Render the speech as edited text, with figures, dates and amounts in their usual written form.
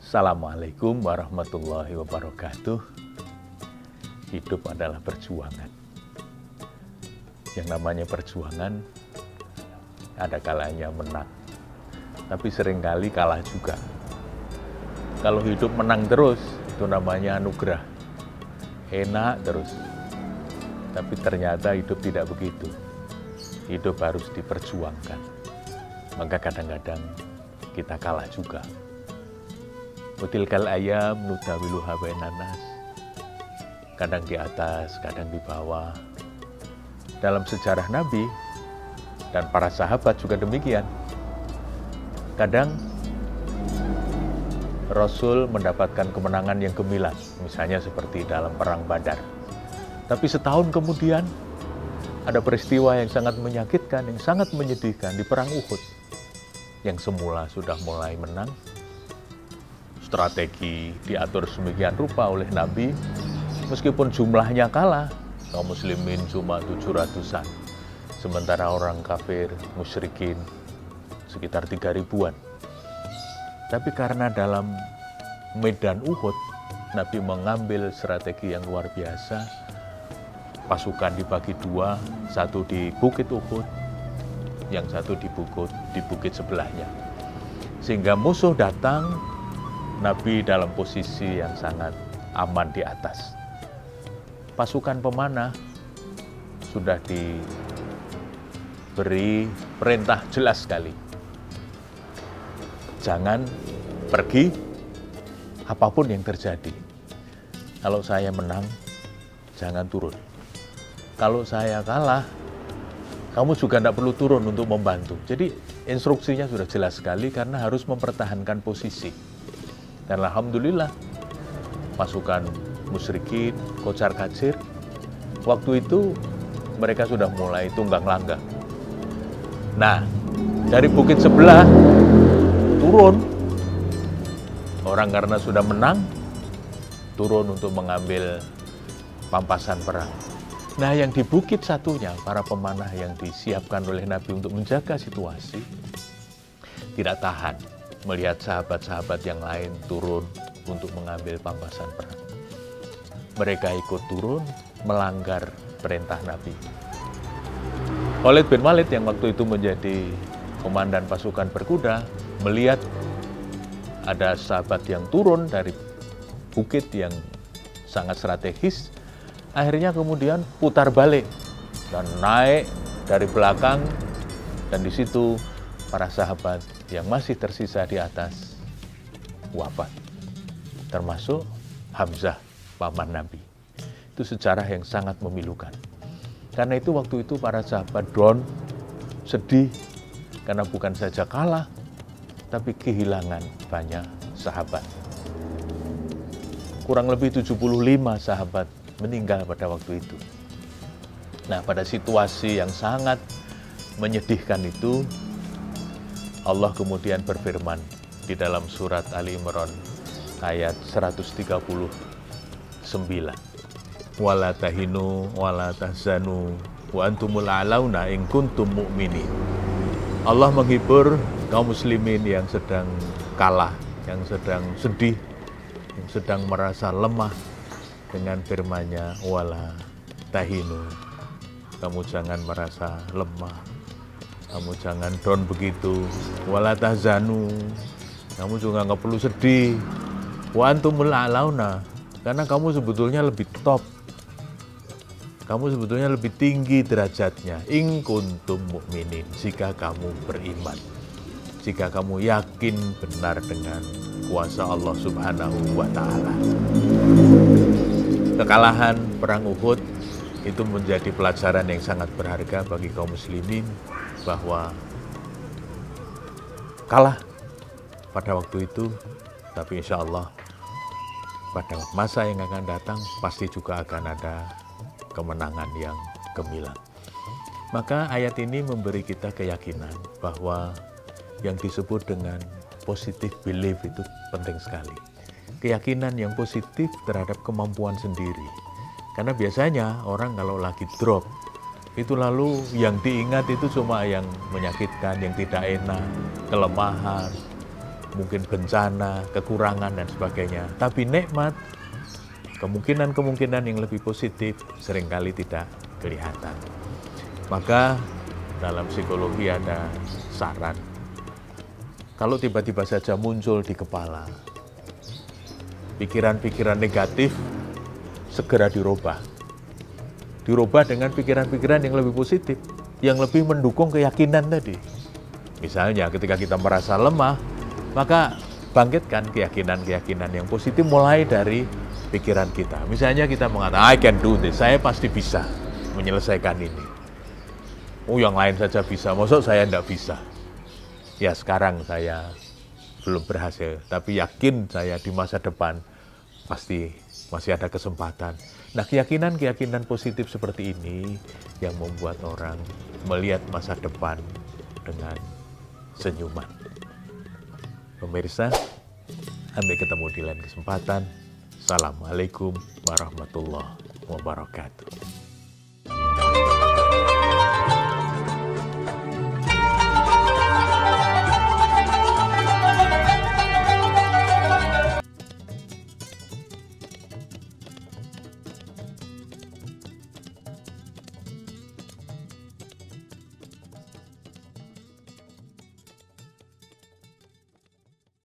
Assalamualaikum warahmatullahi wabarakatuh. Hidup adalah perjuangan. Yang namanya perjuangan, ada kalanya menang, tapi seringkali kalah juga. Kalau hidup menang terus, itu namanya anugerah. Enak terus. Tapi ternyata hidup tidak begitu. Hidup harus diperjuangkan. Maka kadang-kadang kita kalah juga. Utilkal ayam nudawiluha bainan nas. Kadang di atas, kadang di bawah. Dalam sejarah Nabi dan para sahabat juga demikian. Kadang Rasul mendapatkan kemenangan yang gemilang, misalnya seperti dalam perang Badar. Tapi setahun kemudian ada peristiwa yang sangat menyakitkan, yang sangat menyedihkan di perang Uhud. Yang semula sudah mulai menang, strategi diatur sedemikian rupa oleh Nabi, meskipun jumlahnya kalah, kaum muslimin cuma 700-an, sementara orang kafir, musyrikin, sekitar 3.000-an. Tapi karena dalam medan Uhud, Nabi mengambil strategi yang luar biasa, pasukan dibagi dua, satu di bukit Uhud, yang satu di bukit sebelahnya. Sehingga musuh datang, Nabi dalam posisi yang sangat aman di atas. Pasukan pemanah sudah diberi perintah jelas sekali. Jangan pergi apapun yang terjadi. Kalau saya menang, jangan turun. Kalau saya kalah, kamu juga tidak perlu turun untuk membantu. Jadi instruksinya sudah jelas sekali karena harus mempertahankan posisi. Dan alhamdulillah, pasukan musyrikin, kocar kacir, waktu itu mereka sudah mulai tunggang langgang. Nah, dari bukit sebelah, turun. Orang karena sudah menang, turun untuk mengambil pampasan perang. Nah, yang di bukit satunya, para pemanah yang disiapkan oleh Nabi untuk menjaga situasi, tidak tahan melihat sahabat-sahabat yang lain turun untuk mengambil pampasan perang. Mereka ikut turun, melanggar perintah Nabi. Khalid bin Walid yang waktu itu menjadi komandan pasukan berkuda, melihat ada sahabat yang turun dari bukit yang sangat strategis, akhirnya kemudian putar balik dan naik dari belakang, dan di situ para sahabat yang masih tersisa di atas wafat, termasuk Hamzah, paman Nabi. Itu sejarah yang sangat memilukan. Karena itu waktu itu para sahabat down, sedih, karena bukan saja kalah, tapi kehilangan banyak sahabat. Kurang lebih 75 sahabat meninggal pada waktu itu. Nah, pada situasi yang sangat menyedihkan itu, Allah kemudian berfirman di dalam surat Ali Imran ayat 139. Wala tahinu wala tahzanu wa antumul a'launa in kuntum mu'minin. Allah menghibur kaum muslimin yang sedang kalah, yang sedang sedih, yang sedang merasa lemah dengan firman-Nya, wala tahinu. Kamu jangan merasa lemah. Kamu jangan down begitu. Wala tahzanu. Kamu juga nggak perlu sedih. Wa antumul a'launa. Karena kamu sebetulnya lebih top. Kamu sebetulnya lebih tinggi derajatnya. In kuntum mu'minin. Jika kamu beriman. Jika kamu yakin benar dengan kuasa Allah Subhanahu wa Ta'ala. Kekalahan perang Uhud itu menjadi pelajaran yang sangat berharga bagi kaum muslimin, bahwa kalah pada waktu itu, tapi insya Allah pada masa yang akan datang pasti juga akan ada kemenangan yang gemilang. Maka ayat ini memberi kita keyakinan bahwa yang disebut dengan positive belief itu penting sekali. Keyakinan yang positif terhadap kemampuan sendiri. Karena biasanya orang kalau lagi drop, itu lalu yang diingat itu cuma yang menyakitkan, yang tidak enak, kelemahan, mungkin bencana, kekurangan, dan sebagainya. Tapi nikmat, kemungkinan-kemungkinan yang lebih positif seringkali tidak kelihatan. Maka dalam psikologi ada saran. Kalau tiba-tiba saja muncul di kepala, pikiran-pikiran negatif segera dirubah. Dirubah dengan pikiran-pikiran yang lebih positif, yang lebih mendukung keyakinan tadi. Misalnya ketika kita merasa lemah, maka bangkitkan keyakinan-keyakinan yang positif mulai dari pikiran kita. Misalnya kita mengatakan, I can do this, saya pasti bisa menyelesaikan ini. Oh, yang lain saja bisa, maksud saya tidak bisa. Ya sekarang saya belum berhasil, tapi yakin saya di masa depan pasti masih ada kesempatan. Nah, keyakinan-keyakinan positif seperti ini yang membuat orang melihat masa depan dengan senyuman. Pemirsa, sampai ketemu di lain kesempatan. Assalamualaikum warahmatullahi wabarakatuh.